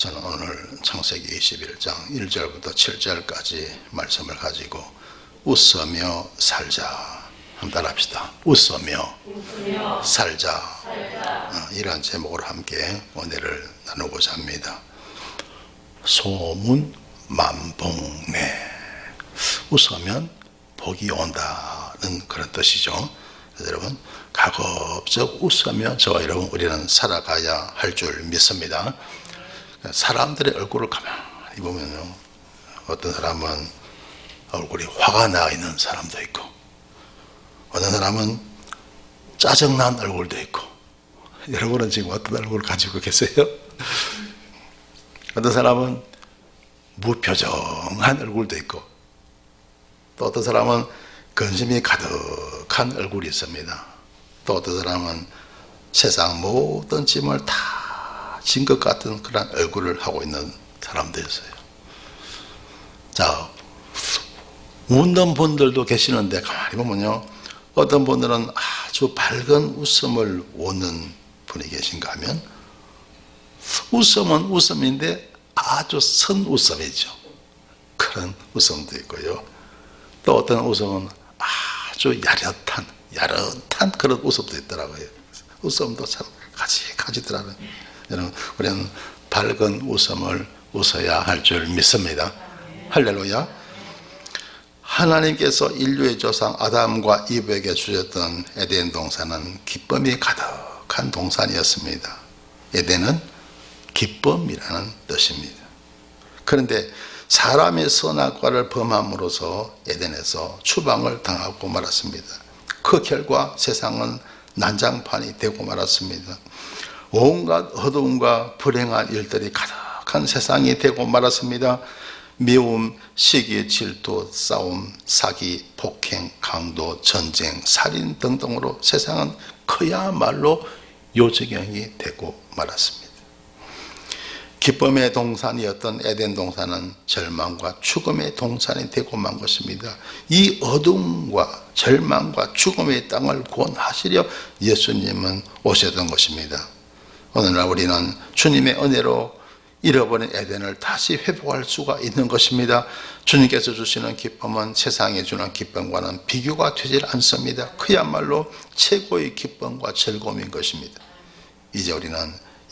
저는 오늘 창세기 21장 1절부터 7절까지 말씀을 가지고 웃으며 살자 한번 따라합시다. 웃으며 살자. 이러한 제목으로 함께 은혜를 나누고자 합니다. 소문 만복내, 웃으면 복이 온다는 그런 뜻이죠. 그래서 여러분 가급적 웃으며 저와 여러분 우리는 살아가야 할 줄 믿습니다. 사람들의 얼굴을 가만히 보면요, 어떤 사람은 얼굴이 화가 나 있는 사람도 있고, 어떤 사람은 짜증난 얼굴도 있고. 여러분은 지금 어떤 얼굴을 가지고 계세요? 어떤 사람은 무표정한 얼굴도 있고, 또 어떤 사람은 근심이 가득한 얼굴이 있습니다. 또 어떤 사람은 세상 모든 짐을 다 진 것 같은 그런 얼굴을 하고 있는 사람도 있어요. 자, 웃는 분들도 계시는데 가만히 보면요, 어떤 분들은 아주 밝은 웃음을 웃는 분이 계신가 하면, 웃음은 웃음인데 아주 선 웃음이죠. 그런 웃음도 있고요. 또 어떤 웃음은 아주 야릇한 그런 웃음도 있더라고요. 웃음도 참 가지더라고요. 여러분, 우리는 밝은 웃음을 웃어야 할 줄 믿습니다. 할렐루야. 하나님께서 인류의 조상 아담과 이브에게 주셨던 에덴 동산은 기쁨이 가득한 동산이었습니다. 에덴은 기쁨이라는 뜻입니다. 그런데 사람의 선악과를 범함으로써 에덴에서 추방을 당하고 말았습니다. 그 결과 세상은 난장판이 되고 말았습니다. 온갖 어두움과 불행한 일들이 가득한 세상이 되고 말았습니다. 미움, 시기, 질투, 싸움, 사기, 폭행, 강도, 전쟁, 살인 등등으로 세상은 그야말로 요지경이 되고 말았습니다. 기쁨의 동산이었던 에덴 동산은 절망과 죽음의 동산이 되고 만 것입니다. 이 어둠과 절망과 죽음의 땅을 구원하시려 예수님은 오셨던 것입니다. 오늘날 우리는 주님의 은혜로 잃어버린 에덴을 다시 회복할 수가 있는 것입니다. 주님께서 주시는 기쁨은 세상에 주는 기쁨과는 비교가 되질 않습니다. 그야말로 최고의 기쁨과 즐거움인 것입니다. 이제 우리는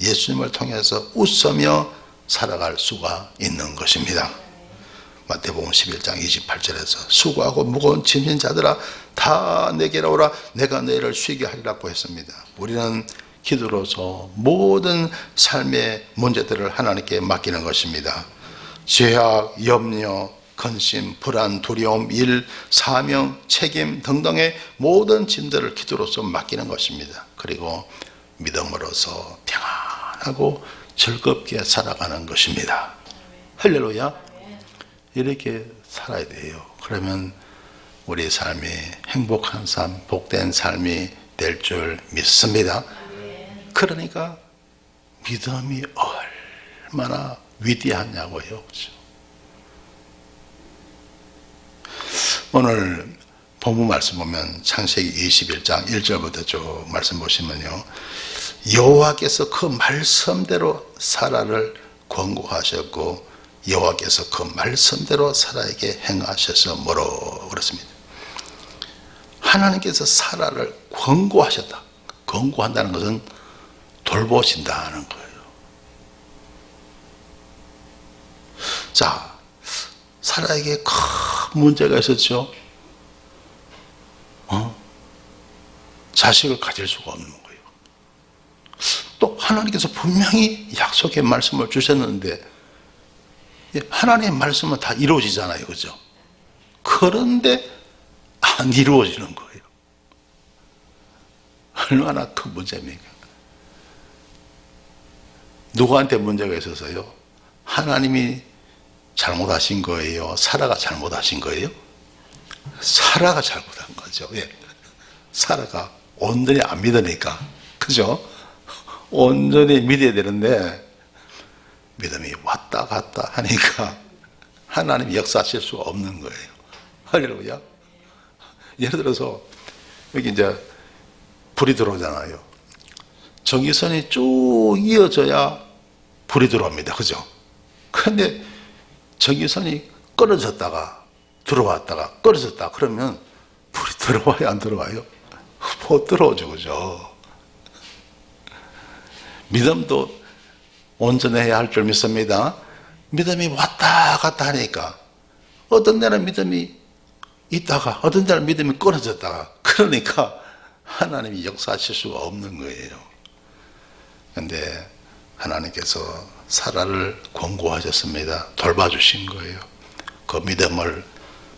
예수님을 통해서 웃으며 살아갈 수가 있는 것입니다. 마태복음 11장 28절에서 수고하고 무거운 짐진 자들아 다 내게로 오라, 내가 너희를 쉬게 하리라고 했습니다. 우리는 기도로서 모든 삶의 문제들을 하나님께 맡기는 것입니다. 죄악, 염려, 근심, 불안, 두려움, 일, 사명, 책임 등등의 모든 짐들을 기도로서 맡기는 것입니다. 그리고 믿음으로서 평안하고 즐겁게 살아가는 것입니다. 할렐루야. 이렇게 살아야 돼요. 그러면 우리 삶이 행복한 삶, 복된 삶이 될 줄 믿습니다. 그러니까 믿음이 얼마나 위대하냐고요. 오늘 본문 말씀 보면 창세기 21장 1절부터 쭉 말씀 보시면요, 여호와께서 그 말씀대로 사라를 권고하셨고 여호와께서 그 말씀대로 사라에게 행하셔서 뭐로 그렇습니다. 하나님께서 사라를 권고하셨다. 권고한다는 것은 돌보신다는 거예요. 자, 사라에게 큰 문제가 있었죠. 자식을 가질 수가 없는 거예요. 또 하나님께서 분명히 약속의 말씀을 주셨는데 하나님의 말씀은 다 이루어지잖아요. 그죠? 그런데 안 이루어지는 거예요. 얼마나 큰 문제입니까? 누구한테 문제가 있어서요? 하나님이 잘못하신 거예요? 사라가 잘못하신 거예요? 사라가 잘못한 거죠. 예. 사라가 온전히 안 믿으니까. 그죠? 온전히 믿어야 되는데 믿음이 왔다 갔다 하니까 하나님이 역사하실 수가 없는 거예요. 할렐루야. 예를 들어서 여기 이제 불이 들어오잖아요. 전기선이 쭉 이어져야 불이 들어옵니다. 그죠? 그런데 전기선이 끊어졌다가 들어왔다가 끊어졌다 그러면 불이 들어와요, 안 들어와요? 못 들어오죠. 그죠? 믿음도 온전해야 할 줄 믿습니다. 믿음이 왔다 갔다 하니까 어떤 때는 믿음이 있다가 어떤 때는 믿음이 끊어졌다가 그러니까 하나님이 역사하실 수가 없는 거예요. 그런데 하나님께서 사라를 권고하셨습니다. 돌봐주신 거예요. 그 믿음을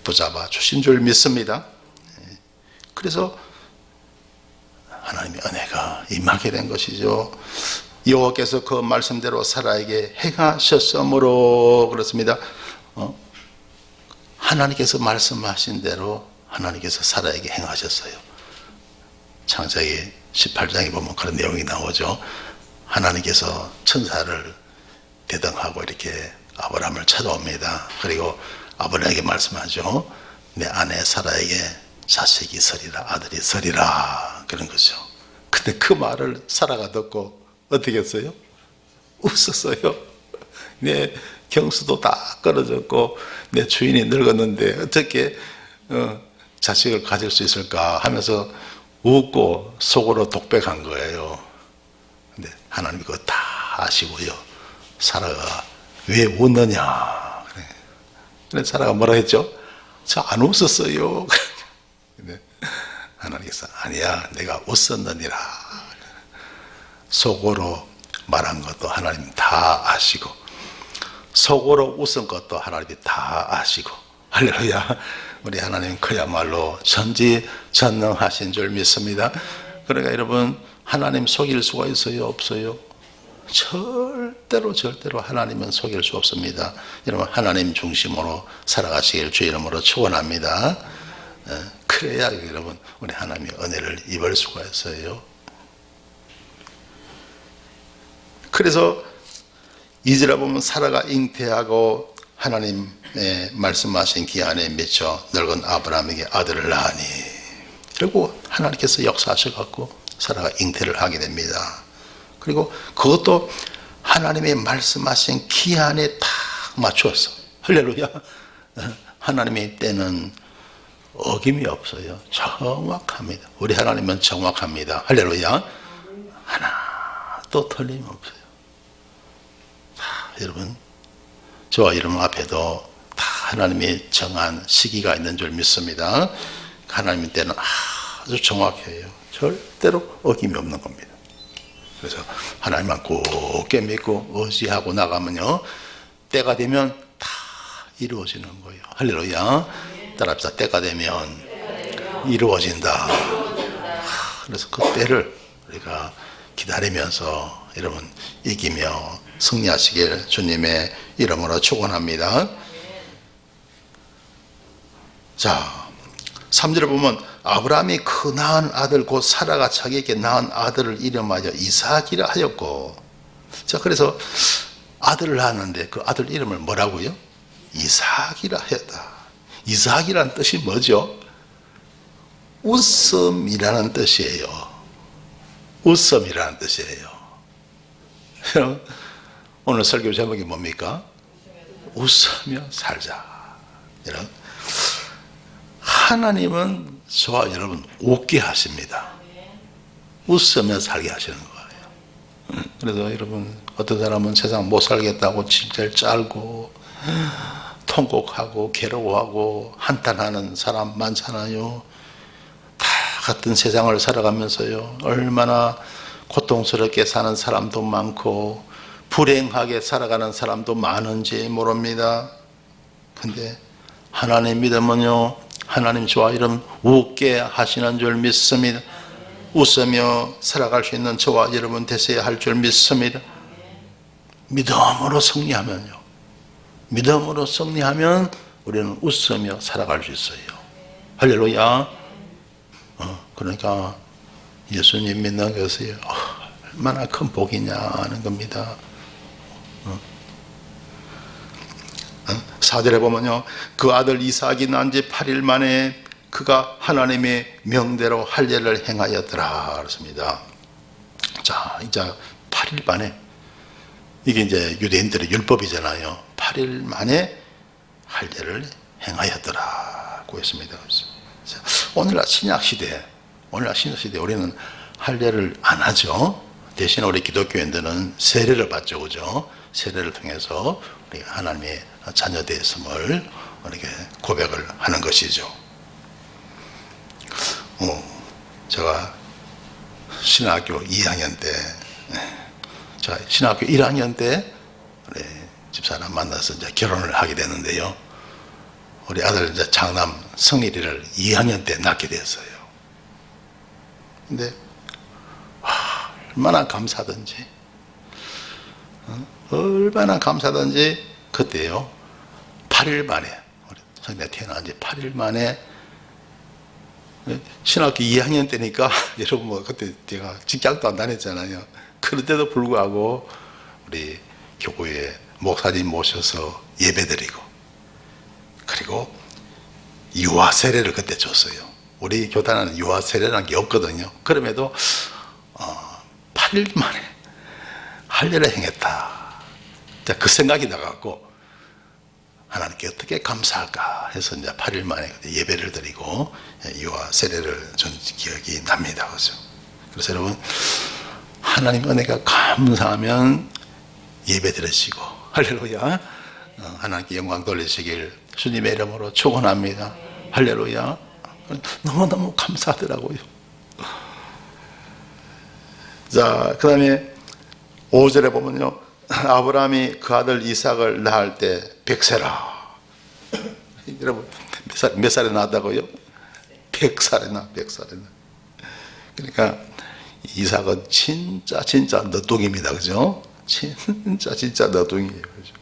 붙잡아 주신 줄 믿습니다. 그래서 하나님의 은혜가 임하게 된 것이죠. 여호와께서 그 말씀대로 사라에게 행하셨으므로 그렇습니다. 하나님께서 말씀하신 대로 하나님께서 사라에게 행하셨어요. 창세기 18장에 보면 그런 내용이 나오죠. 하나님께서 천사를 대등하고 이렇게 아브라함을 찾아옵니다. 그리고 아브라함에게 말씀하죠. 내 아내 사라에게 자식이 있으리라, 아들이 있으리라, 그런 거죠. 근데 그 말을 사라가 듣고 어떻게 했어요? 웃었어요. 내 경수도 다 끊어졌고 내 주인이 늙었는데 어떻게 자식을 가질 수 있을까 하면서 웃고 속으로 독백한 거예요. 근데 하나님이 그거 다 아시고요. 사라가 왜 웃느냐? 그래 사라가 뭐라 했죠? 저 안 웃었어요. 근데 하나님께서 아니야, 내가 웃었느니라. 속으로 말한 것도 하나님 다 아시고 속으로 웃은 것도 하나님이 다 아시고, 할렐루야. 우리 하나님 그야말로 전지전능하신 줄 믿습니다. 그러니까 여러분, 하나님 속일 수가 있어요, 없어요? 절대로 하나님은 속일 수 없습니다. 여러분, 하나님 중심으로 살아가시길 주의 이름으로 축원합니다. 그래야 여러분 우리 하나님의 은혜를 입을 수가 있어요. 그래서 2절에 보면 사라가 잉태하고 하나님의 말씀하신 기한에 미쳐 늙은 아브라함에게 아들을 낳으니, 결국 하나님께서 역사하셔갖고 사라가 잉태를 하게 됩니다. 그리고 그것도 하나님의 말씀하신 기한에 딱 맞추었어. 할렐루야. 하나님의 때는 어김이 없어요. 정확합니다. 우리 하나님은 정확합니다. 할렐루야. 하나도 틀림없어요. 여러분, 저와 여러분 앞에도 다 하나님이 정한 시기가 있는 줄 믿습니다. 하나님의 때는 아주 정확해요. 절대로 어김이 없는 겁니다. 그래서 하나님만 굳게 믿고 의지하고 나가면요, 때가 되면 다 이루어지는 거예요. 할렐루야. 따라합시다. 때가 되면 이루어진다. 그래서 그 때를 우리가 기다리면서 여러분 이기며 승리하시길 주님의 이름으로 축원합니다. 자, 3절에 보면 아브라함이 그 낳은 아들 곧 사라가 자기에게 낳은 아들을 이름하여 이삭이라 하였고, 자, 그래서 아들을 낳았는데 그 아들 이름을 뭐라고요? 이삭이라 하였다. 이삭이라는 뜻이 뭐죠? 웃음이라는 뜻이에요. 웃음이라는 뜻이에요. 오늘 설교 제목이 뭡니까? 웃으며 살자. 여러분, 하나님은 저와 여러분 웃게 하십니다. 웃으며 살게 하시는 거예요. 그래서 여러분, 어떤 사람은 세상 못 살겠다고 진짜를 짤고 통곡하고 괴로워하고 한탄하는 사람 많잖아요. 다 같은 세상을 살아가면서요, 얼마나 고통스럽게 사는 사람도 많고 불행하게 살아가는 사람도 많은지 모릅니다. 근데 하나님 믿으면요, 하나님 저와 여러분 웃게 하시는 줄 믿습니다. 웃으며 살아갈 수 있는 저와 여러분 되셔야 할 줄 믿습니다. 믿음으로 승리하면요, 믿음으로 승리하면 우리는 웃으며 살아갈 수 있어요. 할렐루야. 그러니까 예수님 믿는 것이 얼마나 큰 복이냐 하는 겁니다. 4절에 보면요, 그 아들 이삭이 난 지 8일 만에 그가 하나님의 명대로 할례를 행하였더라 그렇습니다. 자, 이제 8일 만에 이게 이제 유대인들의 율법이잖아요. 8일 만에 할례를 행하였더라고 했습니다. 오늘날 신약 시대 우리는 할례를 안 하죠. 대신 우리 기독교인들은 세례를 받죠, 그죠? 세례를 통해서 우리 하나님의 자녀되었음을 이렇게 고백을 하는 것이죠. 제가 신학교 2학년 때, 제가 신학교 1학년 때 우리 집사람 만나서 이제 결혼을 하게 됐는데요. 우리 아들 이제 장남 성일이를 2학년 때 낳게 되었어요. 근데 얼마나 감사든지 그때요. 8일 만에 우리 성일이가 태어난 지 8일 만에 신학교 2학년 때니까 여러분 뭐 그때 제가 직장도 안 다녔잖아요. 그런데도 불구하고 우리 교구에 목사님 모셔서 예배드리고 그리고 유아 세례를 그때 줬어요. 우리 교단은 유아 세례라는 게 없거든요. 그럼에도 8일 만에 할례를 행했다. 그 생각이 나갖고 하나님께 어떻게 감사할까 해서 이제 8일 만에 예배를 드리고 유아 세례를 준 기억이 납니다. 그래서 여러분 하나님 은혜가 감사하면 예배 드리시고 할렐루야 하나님께 영광 돌리시길 주님의 이름으로 축원합니다. 할렐루야 너무너무 감사하더라고요. 자, 그 다음에 5절에 보면요 아브라함이 그 아들 이삭을 낳을 때 100세라. 여러분 몇 살에 낳았다고요? 100살에 낳아. 그러니까 이삭은 진짜 너뚱입니다. 그죠? 진짜 너뚱이에요. 그죠?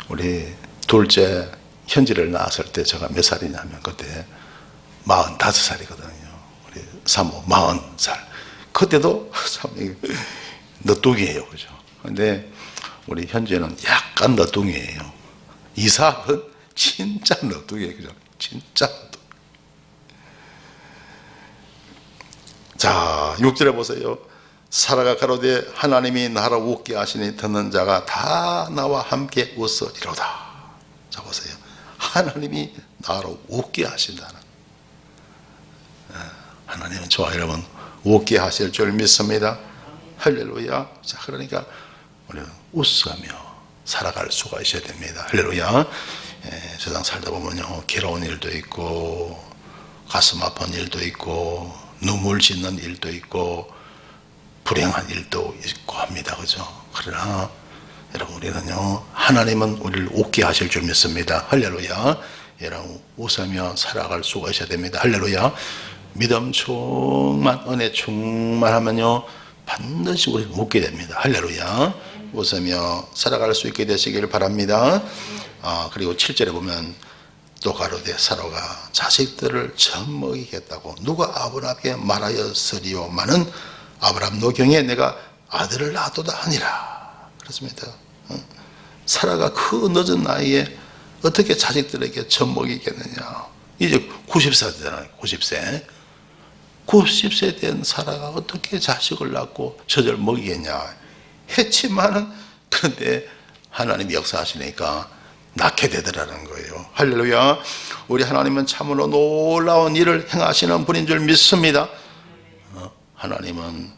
우리 둘째 현지를 낳았을 때 제가 몇 살이냐면 그때 45살이거든요. 우리 사모 40살. 그때도 참 너뚱이에요. 그죠? 근데 우리 현지는 약간 너뚱이에요. 이삭은 진짜 너뚱이에요. 그죠? 진짜 너뚱. 자, 6절에 보세요. 사라가 가로되 하나님이 나를 웃게 하시니 듣는 자가 다 나와 함께 웃으리로다. 자, 보세요. 하나님이 나를 웃게 하신다는. 하나님은 저와 여러분 웃게 하실 줄 믿습니다. 할렐루야. 자, 그러니까 우리는 웃으며 살아갈 수가 있어야 됩니다. 할렐루야. 세상 살다 보면요 괴로운 일도 있고 가슴 아픈 일도 있고 눈물 짓는 일도 있고 불행한 일도 있고 합니다. 그죠? 그러나 여러분 우리는요 하나님은 우리를 웃게 하실 줄 믿습니다. 할렐루야. 여러분 웃으며 살아갈 수가 있어야 됩니다. 할렐루야. 믿음 충만 은혜 충만하면요 반드시 우리는 웃게 됩니다. 할렐루야. 웃으며 살아갈 수 있게 되시길 바랍니다. 그리고 7절에 보면 또 가로되 사라가 자식들을 젖먹이겠다고 누가 아브라함에게 말하였으리요마는 아브라함 노경에 내가 아들을 낳았도다 하니라. 그렇습니다. 사라가 그 늦은 나이에 어떻게 자식들에게 젖먹이겠느냐. 이제 90세 되잖아요. 90세 된 사라가 어떻게 자식을 낳고 젖을 먹이겠냐 했지만은 그런데 하나님이 역사하시니까 낳게 되더라는 거예요. 할렐루야. 우리 하나님은 참으로 놀라운 일을 행하시는 분인 줄 믿습니다. 하나님은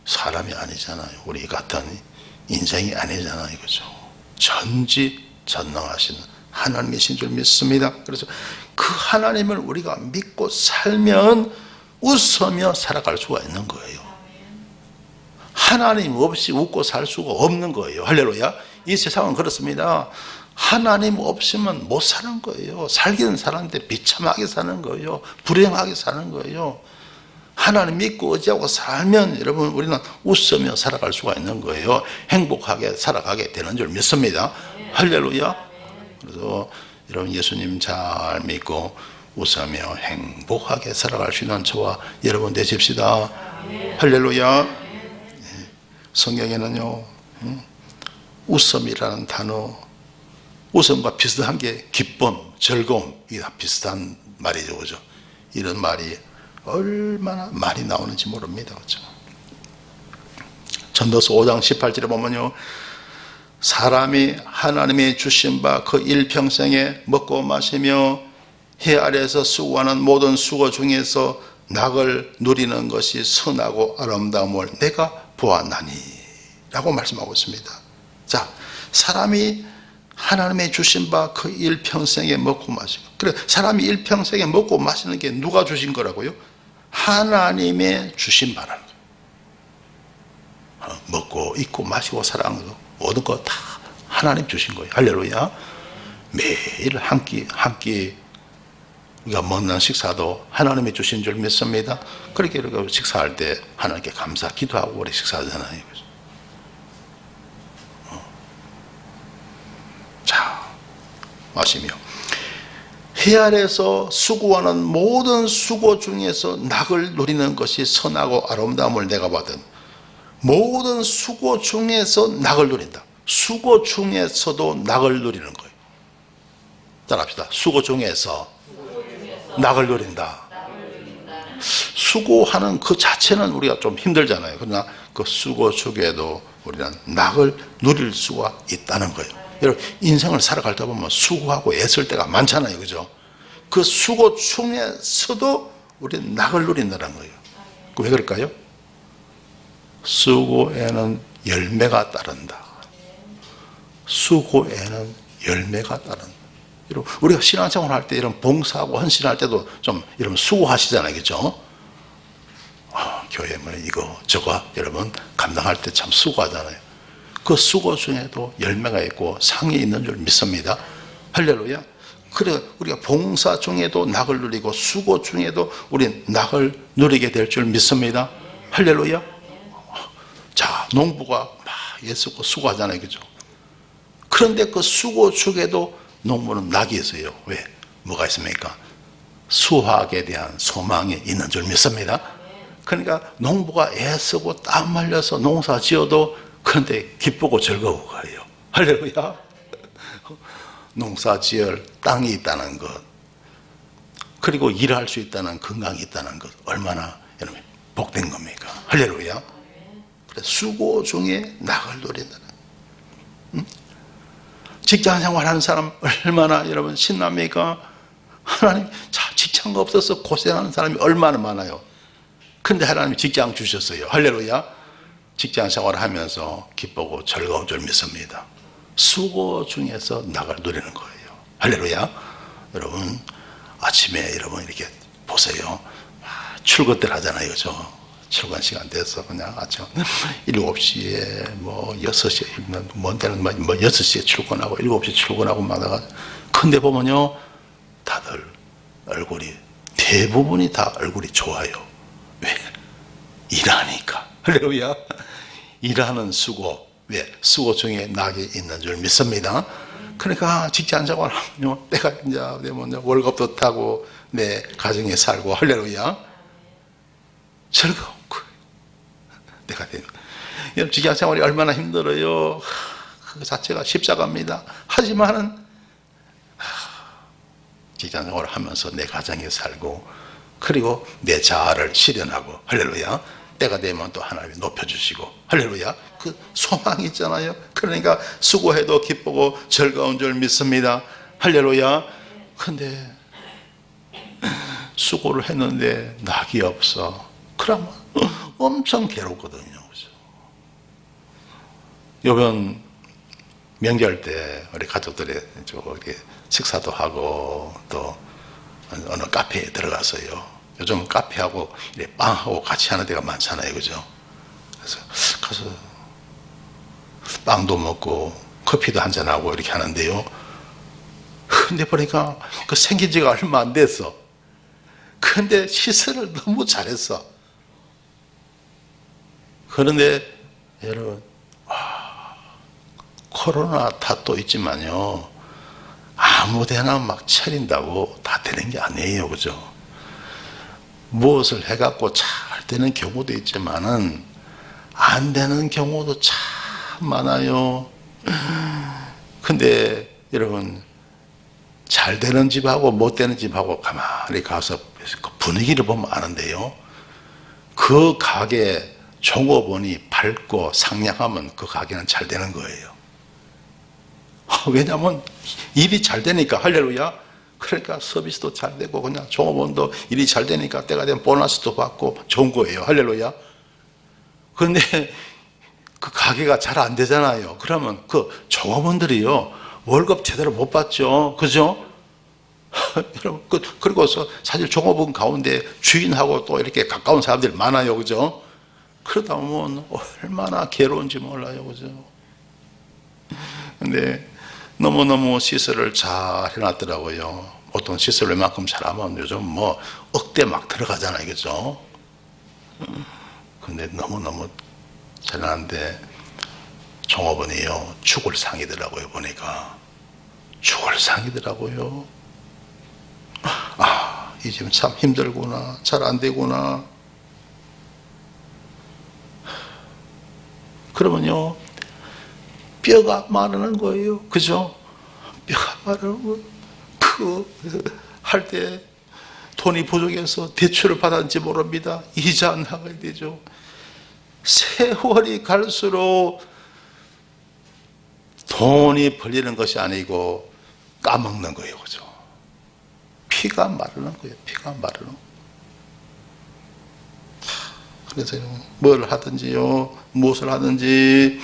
사람이 아니잖아요. 우리 같은 인생이 아니잖아요. 그죠? 전지전능하신 하나님이신 줄 믿습니다. 그래서 그 하나님을 우리가 믿고 살면 웃으며 살아갈 수가 있는 거예요. 하나님 없이 웃고 살 수가 없는 거예요. 할렐루야. 이 세상은 그렇습니다. 하나님 없으면 못 사는 거예요. 살기는 사는데 비참하게 사는 거예요. 불행하게 사는 거예요. 하나님 믿고 의지하고 살면 여러분 우리는 웃으며 살아갈 수가 있는 거예요. 행복하게 살아가게 되는 줄 믿습니다. 할렐루야. 그래서 여러분 예수님 잘 믿고 웃으며 행복하게 살아갈 수 있는 저와 여러분 되십시다. 할렐루야. 성경에는요 웃음이라는 단어, 웃음과 비슷한 게 기쁨, 즐거움, 이게 다 비슷한 말이죠. 그죠? 이런 말이 얼마나 많이 나오는지 모릅니다. 그렇죠? 전도서 5장 18절에 보면요, 사람이 하나님이 주신 바 그 일평생에 먹고 마시며 해 아래에서 수고하는 모든 수고 중에서 낙을 누리는 것이 선하고 아름다움을 내가 보았나니 라고 말씀하고 있습니다. 자, 사람이 하나님의 주신 바 그 일평생에 먹고 마시고, 그래, 사람이 일평생에 먹고 마시는 게 누가 주신 거라고요? 하나님의 주신 바라는 거예요. 먹고 입고 마시고 살아가는 거 모든 거 다 하나님 주신 거예요. 할렐루야. 매일 한 끼 우리가 먹는 식사도 하나님이 주신 줄 믿습니다. 그렇게 우리가 식사할 때 하나님께 감사 기도하고 우리 식사하잖아요. 자, 마시며 해 아래에서 수고하는 모든 수고 중에서 낙을 누리는 것이 선하고 아름다움을 내가 받은, 모든 수고 중에서 낙을 누린다. 수고 중에서도 낙을 누리는 거예요. 따라합시다. 수고 중에서 낙을 누린다. 수고하는 그 자체는 우리가 좀 힘들잖아요. 그러나 그 수고 중에도 우리는 낙을 누릴 수가 있다는 거예요. 여러분, 인생을 살아가다 보면 수고하고 애쓸 때가 많잖아요. 그죠? 그 수고 중에서도 우리는 낙을 누린다는 거예요. 왜 그럴까요? 수고에는 열매가 따른다. 수고에는 열매가 따른다. 여러분, 우리가 신앙생활 할 때 이런 봉사하고 헌신할 때도 좀 여러분 수고하시잖아요. 그죠? 교회 뭐 이거 저거 여러분 감당할 때 참 수고하잖아요. 그 수고 중에도 열매가 있고 상이 있는 줄 믿습니다. 할렐루야. 그래, 우리가 봉사 중에도 낙을 누리고 수고 중에도 우린 낙을 누리게 될 줄 믿습니다. 할렐루야. 자, 농부가 막 애쓰고 수고하잖아요. 그죠? 그런데 그 수고 중에도 농부는 낙이 있어요. 왜? 뭐가 있습니까? 수확에 대한 소망이 있는 줄 믿습니다. 그러니까 농부가 애쓰고 땀 흘려서 농사 지어도 그런데 기쁘고 즐거운 거예요. 할렐루야. 농사 지을 땅이 있다는 것, 그리고 일할 수 있다는 건강이 있다는 것, 얼마나 여러분 복된 겁니까? 할렐루야. 그래, 수고 중에 낙을 누린다는. 직장 생활하는 사람 얼마나 여러분 신납니까? 하나님, 자, 직장가 없어서 고생하는 사람이 얼마나 많아요. 근데 하나님이 직장 주셨어요. 할렐루야. 직장 생활을 하면서 기쁘고 즐거운 줄 믿습니다. 수고 중에서 낙을 누리는 거예요. 할렐루야. 여러분, 아침에 여러분 이렇게 보세요. 출근들 하잖아요. 그죠? 출근 시간 돼서 그냥 아침 7시에 뭐 6시에 먼 데는 뭐 6시에 출근하고 7시에 출근하고 막 나가. 근데 보면요, 다들 얼굴이, 대부분이 다 얼굴이 좋아요. 왜? 일하니까. 할렐루야. 일하는 수고. 왜? 수고 중에 낙이 있는 줄 믿습니다. 그러니까 직장 생활하면 때가 이제 되면 월급도 타고 내 가정에 살고, 할렐루야. 즐거운 거예요. 내가 되면. 여러분, 직장 생활이 얼마나 힘들어요. 그 자체가 십자가입니다. 하지만은 직장 생활을 하면서 내 가정에 살고, 그리고 내 자아를 실현하고, 할렐루야. 때가 되면 또 하나님이 높여주시고, 할렐루야. 그 소망이 있잖아요. 그러니까 수고해도 기쁘고 즐거운 줄 믿습니다. 할렐루야. 근데 수고를 했는데 낙이 없어. 그러면 엄청 괴롭거든요. 그죠? 이번 명절 때 우리 가족들이 이렇게 식사도 하고 또 어느 카페에 들어가서요. 요즘 카페하고 빵하고 같이 하는 데가 많잖아요. 그죠? 그래서 가서 빵도 먹고 커피도 한잔하고 이렇게 하는데요. 근데 보니까 그 생긴 지가 얼마 안 됐어. 근데 시설을 너무 잘했어. 그런데 여러분, 코로나 탓도 있지만요, 아무데나 막 차린다고 다 되는 게 아니에요. 그죠? 무엇을 해갖고 잘 되는 경우도 있지만은 안 되는 경우도 참 많아요. 근데 여러분, 잘 되는 집하고 못 되는 집하고 가만히 가서 그 분위기를 보면 아는데요. 그 가게 종업원이 밝고 상냥하면 그 가게는 잘 되는 거예요. 왜냐하면 일이 잘 되니까. 할렐루야. 그러니까 서비스도 잘 되고 그냥 종업원도 일이 잘 되니까 때가 되면 보너스도 받고 좋은 거예요. 할렐루야. 그런데 그 가게가 잘 안 되잖아요. 그러면 그 종업원들이요 월급 제대로 못 받죠. 그죠? 여러분, 그리고서 사실 종업원 가운데 주인하고 또 이렇게 가까운 사람들이 많아요. 그죠? 그러다 보면 얼마나 괴로운지 몰라요. 그죠? 근데 너무너무 시설을 잘 해놨더라고요. 보통 시설 웬만큼 잘하면 요즘 뭐 억대 막 들어가잖아요. 그죠? 근데 너무너무 잘 해놨는데 종업원이요 죽을 상이더라고요. 보니까 죽을 상이더라고요. 이 집 참 힘들구나. 잘 안 되구나. 그러면요 뼈가 마르는 거예요. 그죠? 뼈가 마르는 거예요. 할 때 돈이 부족해서 대출을 받았는지 모릅니다. 이자 나가야 되죠. 세월이 갈수록 돈이 벌리는 것이 아니고 까먹는 거예요. 그죠? 피가 마르는 거예요. 피가 마르는 거예요. 그래서 뭘 하든지요, 무엇을 하든지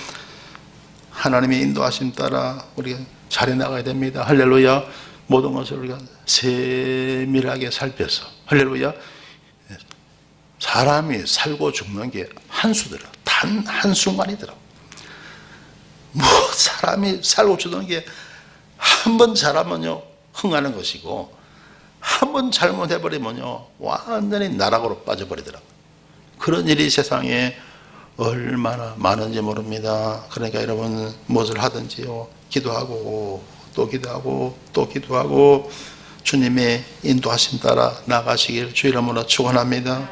하나님의 인도하심 따라 우리가 잘해 나가야 됩니다. 할렐루야. 모든 것을 우리가 세밀하게 살펴서, 할렐루야. 사람이 살고 죽는 게 한수더라. 단 한순간이더라. 뭐 사람이 살고 죽는 게 한 번 잘하면요 흥하는 것이고 한 번 잘못해버리면요 완전히 나락으로 빠져버리더라고요. 그런 일이 세상에 얼마나 많은지 모릅니다. 그러니까 여러분 무엇을 하든지요 기도하고 또 기도하고 또 기도하고 주님의 인도하심 따라 나가시길 주 이름으로 축원합니다.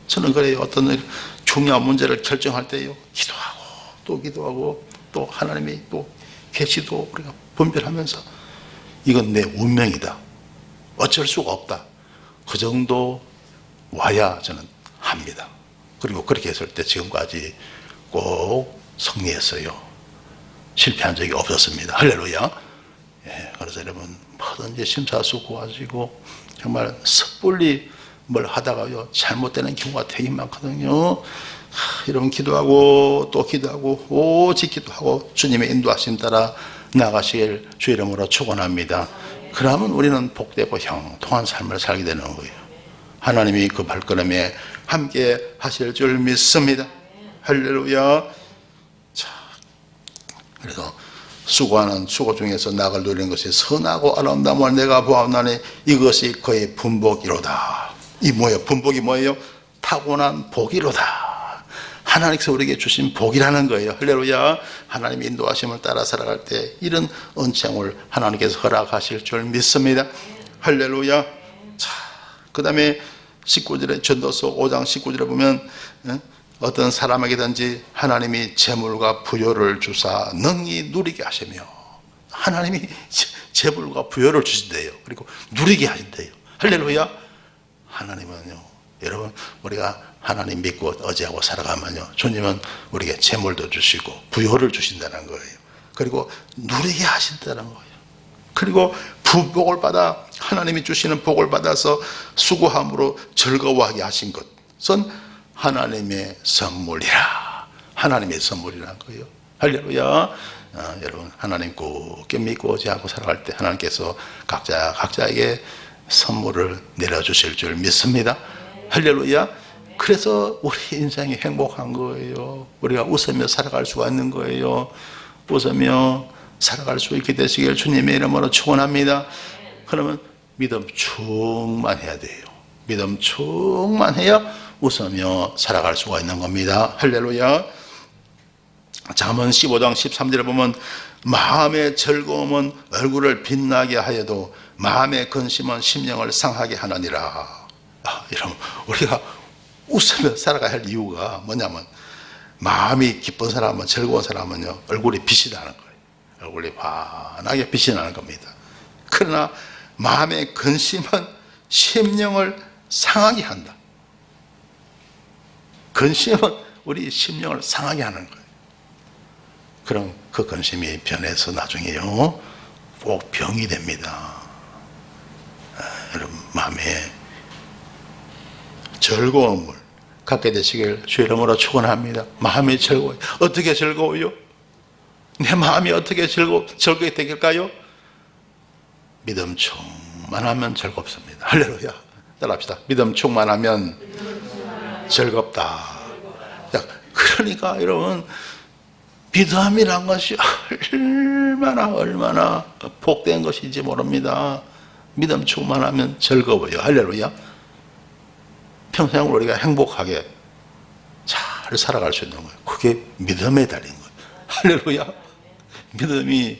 저는 그래요. 어떤 중요한 문제를 결정할 때요 기도하고 또 기도하고 또 하나님이 또 계시도 우리가 분별하면서 이건 내 운명이다. 어쩔 수가 없다. 그 정도 와야 저는 합니다. 그리고 그렇게 했을 때 지금까지 꼭 승리했어요. 실패한 적이 없었습니다. 할렐루야. 예, 그래서 여러분 뭐든지 심사숙고하시고 정말 섣불리 뭘 하다가요 잘못되는 경우가 되게 많거든요. 여러분 기도하고 또 기도하고 오직 기도하고 주님의 인도하심 따라 나가시길 주 이름으로 축원합니다. 그러면 우리는 복되고 형통한 삶을 살게 되는 거예요. 하나님이 그 발걸음에 함께 하실 줄 믿습니다. 할렐루야. 자, 그래서 수고하는 수고 중에서 낙을 누리는 것이 선하고 아름다움을 내가 보았나니 이것이 그의 분복이로다. 이 뭐예요? 분복이 뭐예요? 타고난 복이로다. 하나님께서 우리에게 주신 복이라는 거예요. 할렐루야. 하나님의 인도하심을 따라 살아갈 때 이런 은총을 하나님께서 허락하실 줄 믿습니다. 할렐루야. 자, 그 다음에 19절에 전도서 5장 19절에 보면 어떤 사람에게든지 하나님이 재물과 부요를 주사 능히 누리게 하시며 하나님이 재물과 부요를 주신대요. 그리고 누리게 하신대요. 할렐루야. 하나님은요 여러분 우리가 하나님 믿고 의지하고 살아가면요 주님은 우리에게 재물도 주시고 부요를 주신다는 거예요. 그리고 누리게 하신다는 거예요. 그리고 부복을 받아 하나님이 주시는 복을 받아서 수고함으로 즐거워하게 하신 것은 하나님의 선물이라. 하나님의 선물이라는 거예요. 할렐루야. 여러분 하나님 굳게 믿고 의지하고 살아갈 때 하나님께서 각자에게 선물을 내려주실 줄 믿습니다. 할렐루야. 그래서 우리 인생이 행복한 거예요. 우리가 웃으며 살아갈 수가 있는 거예요. 웃으며 살아갈 수 있게 되시길 주님의 이름으로 축원합니다. 그러면 믿음 충만해야 돼요. 믿음 충만해야 웃으며 살아갈 수가 있는 겁니다. 할렐루야. 잠언 15장 13절에 보면 마음의 즐거움은 얼굴을 빛나게 하여도 마음의 근심은 심령을 상하게 하느니라. 여러분 우리가 웃으며 살아가야 할 이유가 뭐냐면 마음이 기쁜 사람은 즐거운 사람은요 얼굴이 빛이 나는 거예요. 얼굴이 환하게 빛이 나는 겁니다. 그러나 마음의 근심은 심령을 상하게 한다. 근심은 우리 심령을 상하게 하는 거예요. 그럼 그 근심이 변해서 나중에요 꼭 병이 됩니다. 여러분 마음에 즐거움을 갖게 되시길 주 이름으로 축원합니다. 마음이 즐거워요. 어떻게 즐거워요? 내 마음이 어떻게 즐겁게 되길까요? 믿음 충만하면 즐겁습니다. 할렐루야. 따라합시다. 믿음 충만하면 즐겁다. 자, 그러니까 여러분 믿음이란 것이 얼마나 복된 것인지 모릅니다. 믿음 충만하면 즐거워요. 할렐루야. 평생 우리가 행복하게 잘 살아갈 수 있는 거예요. 그게 믿음에 달린 거예요. 할렐루야. 믿음이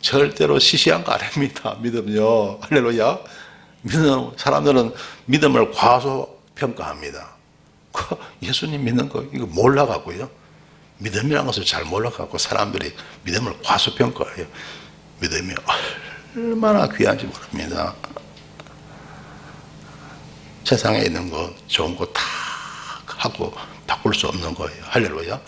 절대로 시시한 거 아닙니다. 믿음요. 할렐루야. 믿음, 사람들은 믿음을 과소평가합니다. 예수님 믿는 거 이거 몰라가고요. 믿음이라는 것을 잘 몰라가고 사람들이 믿음을 과소평가해요. 믿음이 얼마나 귀한지 모릅니다. 세상에 있는 거 좋은 거 다 하고 바꿀 수 없는 거예요. 할렐루야.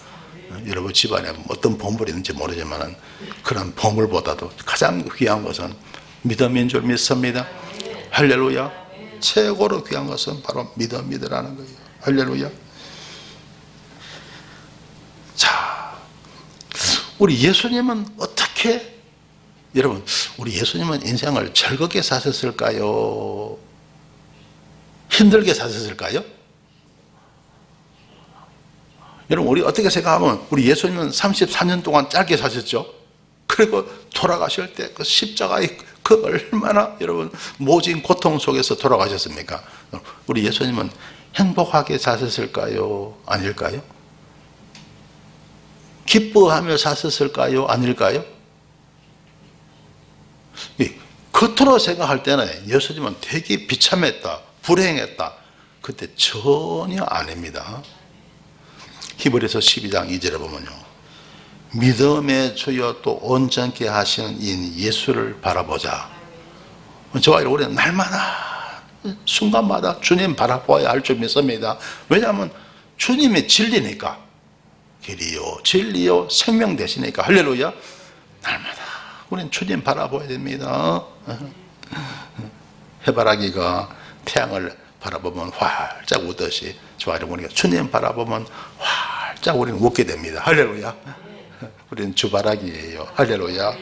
여러분 집안에 어떤 보물이 있는지 모르지만 그런 보물보다도 가장 귀한 것은 믿음인 줄 믿습니다. 할렐루야. 최고로 귀한 것은 바로 믿음이라는 거예요. 할렐루야. 자, 우리 예수님은 어떻게, 여러분 우리 예수님은 인생을 즐겁게 사셨을까요? 힘들게 사셨을까요? 여러분 우리 어떻게 생각하면 우리 예수님은 34년 동안 짧게 사셨죠. 그리고 돌아가실 때 그 십자가의 그 얼마나 여러분 모진 고통 속에서 돌아가셨습니까? 우리 예수님은 행복하게 사셨을까요? 아닐까요? 기뻐하며 사셨을까요? 아닐까요? 겉으로 생각할 때는 예수님은 되게 비참했다, 불행했다. 그때 전혀 아닙니다. 히브리서 12장 2절에 보면요, 믿음의 주여 또 온전케 하시는 인 예수를 바라보자. 저와 우리는 날마다 순간마다 주님 바라보아야 할 줄 믿습니다. 왜냐하면 주님이 진리니까, 길이요 진리요 생명 되시니까. 할렐루야. 날마다 우리는 주님 바라보아야 됩니다. 해바라기가 태양을 바라보면 활짝 웃듯이 저와 우리가 주님 바라보면 활짝 우리는 웃게 됩니다. 할렐루야. 우리는 주바라기예요. 할렐루야.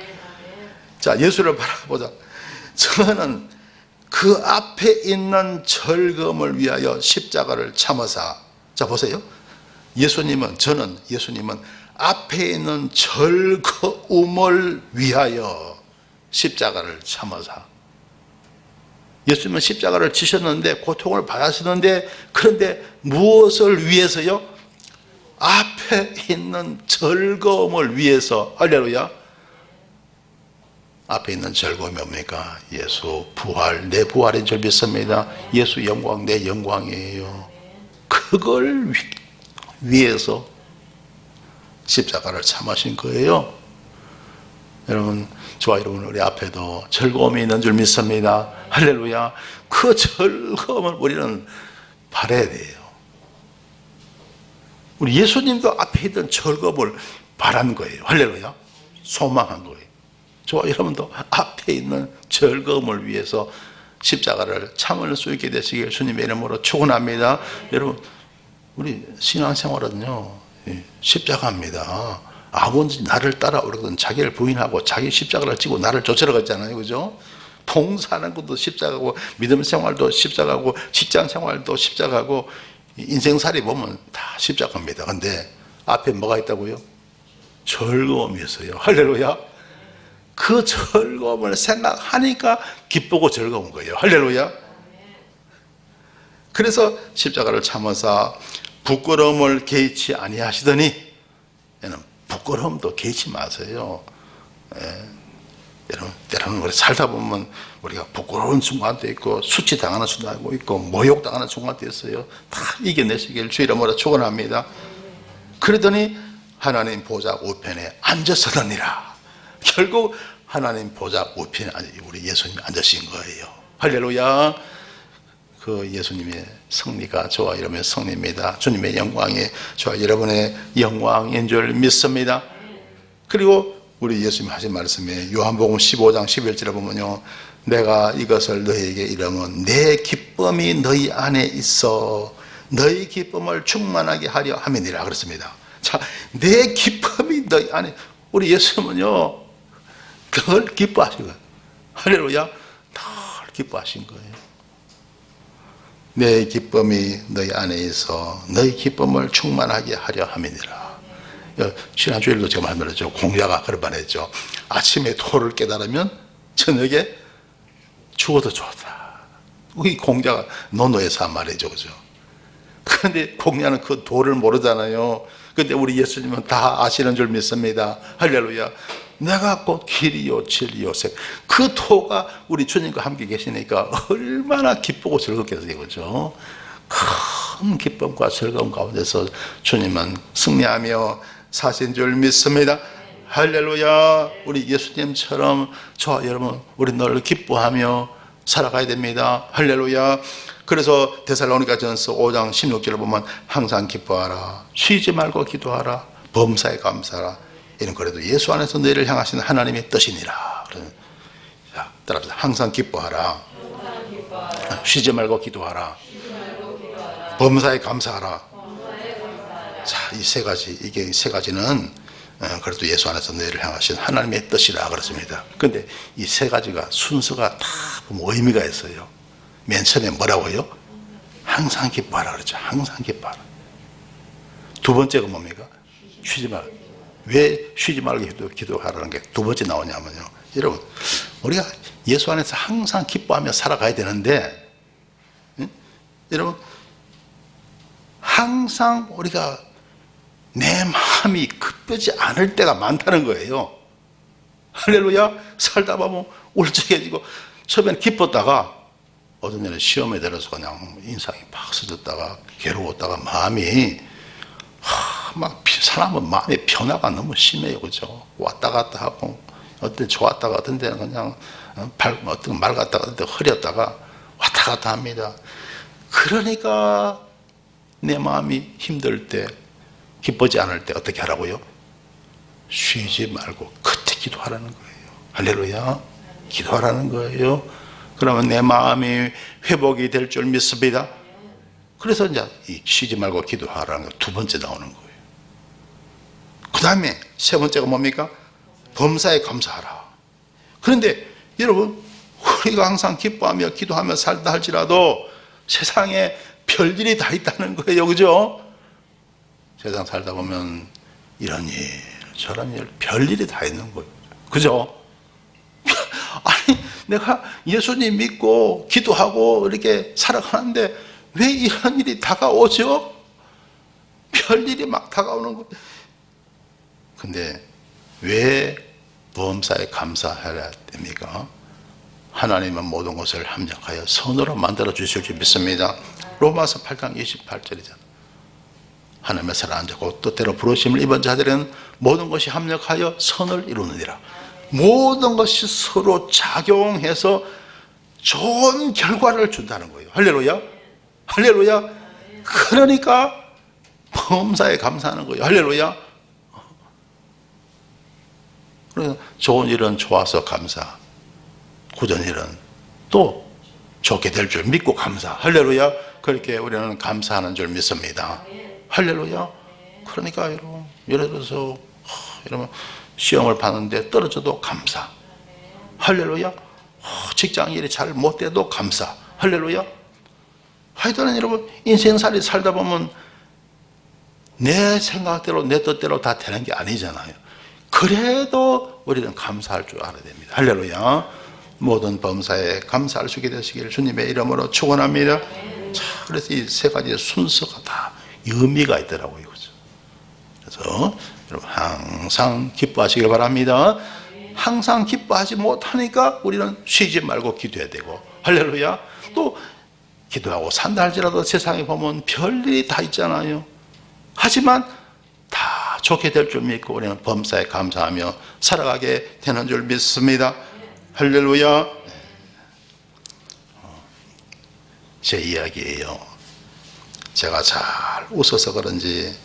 자, 예수를 바라보자. 저는 그 앞에 있는 즐거움을 위하여 십자가를 참으사. 자, 보세요. 예수님은 앞에 있는 즐거움을 위하여 십자가를 참으사. 예수님은 십자가를 지셨는데 고통을 받으시는데, 그런데 무엇을 위해서요? 앞에 있는 즐거움을 위해서. 할렐루야. 앞에 있는 즐거움이 뭡니까? 예수 부활, 내 부활인 줄 믿습니다. 예수 영광, 내 영광이에요. 그걸 위해서 십자가를 참으신 거예요. 여러분, 저와 여러분 우리 앞에도 즐거움이 있는 줄 믿습니다. 할렐루야. 그 즐거움을 우리는 바라야 돼요. 우리 예수님도 앞에 있던 즐거움을 바란 거예요. 할렐루야. 소망한 거예요. 저와 여러분도 앞에 있는 즐거움을 위해서 십자가를 참을 수 있게 되시길 주님의 이름으로 축원합니다. 여러분, 우리 신앙생활은요, 십자가입니다. 아버지 나를 따라오거든 자기를 부인하고 자기 십자가를 지고 나를 쫓으러 갔잖아요. 그죠? 봉사하는 것도 십자가고, 믿음 생활도 십자가고, 직장 생활도 십자가고, 인생살이 보면 다 십자가입니다. 근데 앞에 뭐가 있다고요? 즐거움이 있어요. 할렐루야. 그 즐거움을 생각하니까 기쁘고 즐거운 거예요. 할렐루야. 그래서 십자가를 참으사 부끄러움을 개의치 아니하시더니, 얘는 부끄러움도 개의치 마세요. 여러분, 때로는 우리 살다 보면 우리가 부끄러운 순간도 있고, 수치당하는 순간도 있고, 모욕당하는 순간도 있어요. 다 이겨내시길 주 이름으로 축원합니다. 그러더니 하나님 보좌 우편에 앉으셨느니라. 결국 하나님 보좌 우편에 우리 예수님이 앉으신 거예요. 할렐루야. 그 예수님의 승리가 저와 여러분의 승리입니다. 주님의 영광이 저와 여러분의 영광인 줄 믿습니다. 그리고 우리 예수님 하신 말씀에 요한복음 15장 11절에 보면요, 내가 이것을 너희에게 이르면 내 기쁨이 너희 안에 있어 너희 기쁨을 충만하게 하려 함이니라 그랬습니다. 자, 내 기쁨이 너희 안에, 우리 예수님은요 늘 기뻐하신 거예요. 할렐루야. 늘 기뻐하신 거예요. 내 기쁨이 너희 안에 있어 너희 기쁨을 충만하게 하려 함이니라. 지난 주일도 제가 말씀드렸죠. 공자가 그런 말 했죠. 아침에 도를 깨달으면 저녁에 죽어도 좋다. 우리 공자가 논어에서 한 말이죠, 그죠? 그런데 공자는 그 도를 모르잖아요. 근데 우리 예수님은 다 아시는 줄 믿습니다. 할렐루야. 내가 곧 길이요 진리요 생, 그 도가 우리 주님과 함께 계시니까 얼마나 기쁘고 즐겁겠어요, 그죠? 큰 기쁨과 즐거움 가운데서 주님은 승리하며 사신 줄 믿습니다. 할렐루야. 우리 예수님처럼 저와 여러분 우리 늘 기뻐하며 살아가야 됩니다. 할렐루야. 그래서 데살로니가전서 5장 16절을 보면 항상 기뻐하라, 쉬지 말고 기도하라, 범사에 감사하라, 이는 그래도 예수 안에서 너희를 향하신 하나님의 뜻이니라. 자, 따라서 항상 기뻐하라, 쉬지 말고 기도하라, 범사에 감사하라. 자, 이 세 가지, 이게 세 가지는 그래도 예수 안에서 너희를 향하신 하나님의 뜻이라 그렇습니다. 근데 이 세 가지가 순서가 다 의미가 있어요. 맨 처음에 뭐라고요? 항상 기뻐하라 그랬죠. 항상 기뻐하라. 두 번째가 뭡니까? 쉬지 말고. 왜 쉬지 말고 기도하라는 게 두 번째 나오냐면요, 여러분, 우리가 예수 안에서 항상 기뻐하며 살아가야 되는데, 여러분, 항상 우리가 내 마음이 급하지 않을 때가 많다는 거예요. 할렐루야. 살다 보면 울적해지고, 처음에는 기뻤다가 어떤 날에 시험에 들어서 그냥 인상이 팍 쓰졌다가 괴로웠다가 마음이 막 사람은 마음의 변화가 너무 심해요, 그죠? 왔다 갔다 하고 어떤 좋았다가 어떤 데는 그냥 어떤 맑았다가 어떤 데 흐렸다가 왔다 갔다 합니다. 그러니까 내 마음이 힘들 때, 기쁘지 않을 때 어떻게 하라고요? 쉬지 말고 그때 기도하라는 거예요. 할렐루야. 기도하라는 거예요. 그러면 내 마음이 회복이 될 줄 믿습니다. 그래서 이제 쉬지 말고 기도하라는 게 두 번째 나오는 거예요. 그 다음에 세 번째가 뭡니까? 범사에 감사하라. 그런데 여러분, 우리가 항상 기뻐하며 기도하며 살다 할지라도 세상에 별일이 다 있다는 거예요, 그죠? 세상 살다 보면 이런 일 저런 일 별일이 다 있는 거예요, 그죠? 아니, 내가 예수님 믿고 기도하고 이렇게 살아가는데 왜 이런 일이 다가오죠? 별일이 막 다가오는 거예요. 근데 왜 범사에 감사해야 됩니까? 하나님은 모든 것을 합력하여 선으로 만들어 주실 줄 믿습니다. 로마서 8장 28절이잖아요. 하나님의 사랑 안 잡고 뜻대로 부르심을 입은 자들은 모든 것이 합력하여 선을 이루느니라. 모든 것이 서로 작용해서 좋은 결과를 준다는 거예요. 할렐루야. 할렐루야. 그러니까 범사에 감사하는 거예요. 할렐루야. 그래서 좋은 일은 좋아서 감사, 굳은 일은 또 좋게 될 줄 믿고 감사. 할렐루야. 그렇게 우리는 감사하는 줄 믿습니다. 할렐루야. 그러니까 여러분, 예를 들어서 이러면 시험을 봤는데 떨어져도 감사. 할렐루야. 직장 일이 잘 못돼도 감사. 할렐루야. 하여튼 여러분, 인생살이 살다 보면 내 생각대로 내 뜻대로 다 되는 게 아니잖아요. 그래도 우리는 감사할 줄 알아야 됩니다. 할렐루야. 모든 범사에 감사할 수 있게 되시기를 주님의 이름으로 축원합니다. 자, 그래서 이 세 가지의 순서가 다 의미가 있더라고요. 그래서 여러분 항상 기뻐하시길 바랍니다. 항상 기뻐하지 못하니까 우리는 쉬지 말고 기도해야 되고, 할렐루야. 또 기도하고 산다 할지라도 세상에 보면 별일이 다 있잖아요. 하지만 다 좋게 될 줄 믿고 우리는 범사에 감사하며 살아가게 되는 줄 믿습니다. 할렐루야. 제 이야기예요. 제가 잘 웃어서 그런지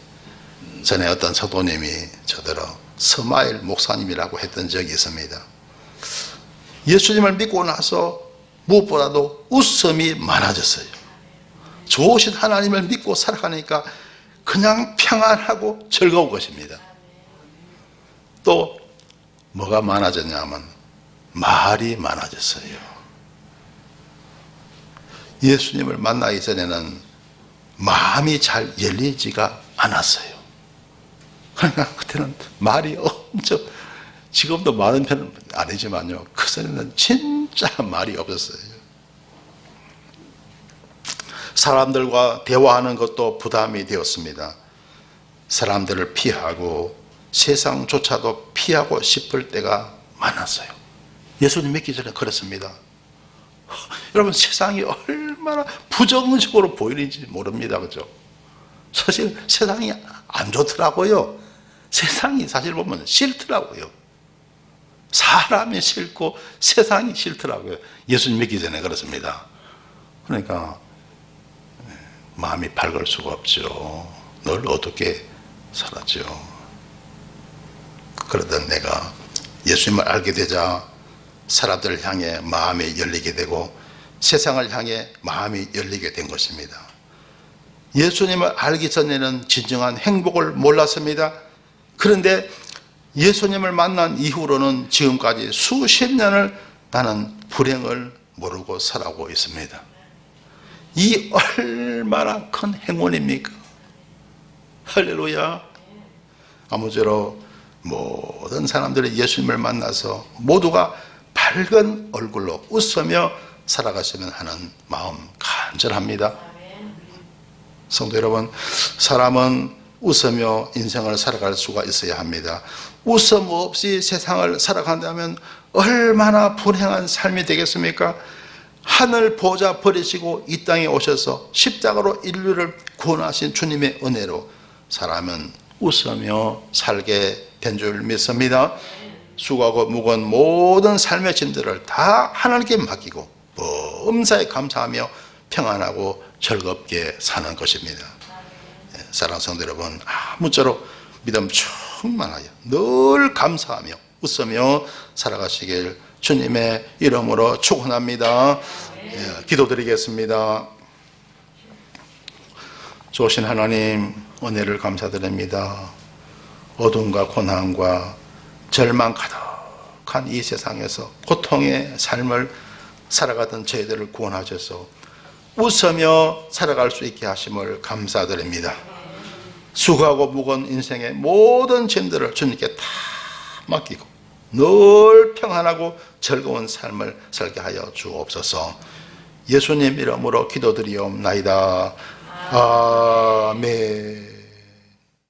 전에 어떤 성도님이 저더러 스마일 목사님이라고 했던 적이 있습니다. 예수님을 믿고 나서 무엇보다도 웃음이 많아졌어요. 좋으신 하나님을 믿고 살아가니까 그냥 평안하고 즐거운 것입니다. 또 뭐가 많아졌냐면 말이 많아졌어요. 예수님을 만나기 전에는 마음이 잘 열리지가 않았어요. 그러니까 그때는 말이 엄청, 지금도 많은 편은 아니지만요, 그전에는 진짜 말이 없었어요. 사람들과 대화하는 것도 부담이 되었습니다. 사람들을 피하고 세상조차도 피하고 싶을 때가 많았어요. 예수님 믿기 전에 그렇습니다. 여러분, 세상이 얼마나 부정적으로 보이는지 모릅니다. 그죠? 사실 세상이 안 좋더라고요. 세상이 사실 보면 싫더라고요. 사람이 싫고 세상이 싫더라고요. 예수님 믿기 전에 그렇습니다. 그러니까 마음이 밝을 수가 없죠. 늘 어둡게 살았죠. 그러던 내가 예수님을 알게 되자 사람들을 향해 마음이 열리게 되고 세상을 향해 마음이 열리게 된 것입니다. 예수님을 알기 전에는 진정한 행복을 몰랐습니다. 그런데 예수님을 만난 이후로는 지금까지 수십 년을 나는 불행을 모르고 살아오고 있습니다. 이 얼마나 큰 행운입니까? 할렐루야. 아무쪼록 모든 사람들이 예수님을 만나서 모두가 밝은 얼굴로 웃으며 살아갔으면 하는 마음 간절합니다. 성도 여러분, 사람은 웃으며 인생을 살아갈 수가 있어야 합니다. 웃음 없이 세상을 살아간다면 얼마나 불행한 삶이 되겠습니까? 하늘 보좌 버리시고 이 땅에 오셔서 십자가로 인류를 구원하신 주님의 은혜로 사람은 웃으며 살게 된 줄 믿습니다. 수고하고 무거운 모든 삶의 짐들을 다 하나님께 맡기고 범사에 감사하며 평안하고 즐겁게 사는 것입니다. 사랑하는 성도 여러분, 아무쪼록 믿음 충만하여 늘 감사하며 웃으며 살아가시길 주님의 이름으로 축원합니다. 기도드리겠습니다. 좋으신 하나님, 은혜를 감사드립니다. 어둠과 고난과 절망 가득한 이 세상에서 고통의 삶을 살아가던 저희들을 구원하셔서 웃으며 살아갈 수 있게 하심을 감사드립니다. 수고하고 무거운 인생의 모든 짐들을 주님께 다 맡기고 늘 평안하고 즐거운 삶을 살게 하여 주옵소서. 예수님 이름으로 기도드리옵나이다. 아멘.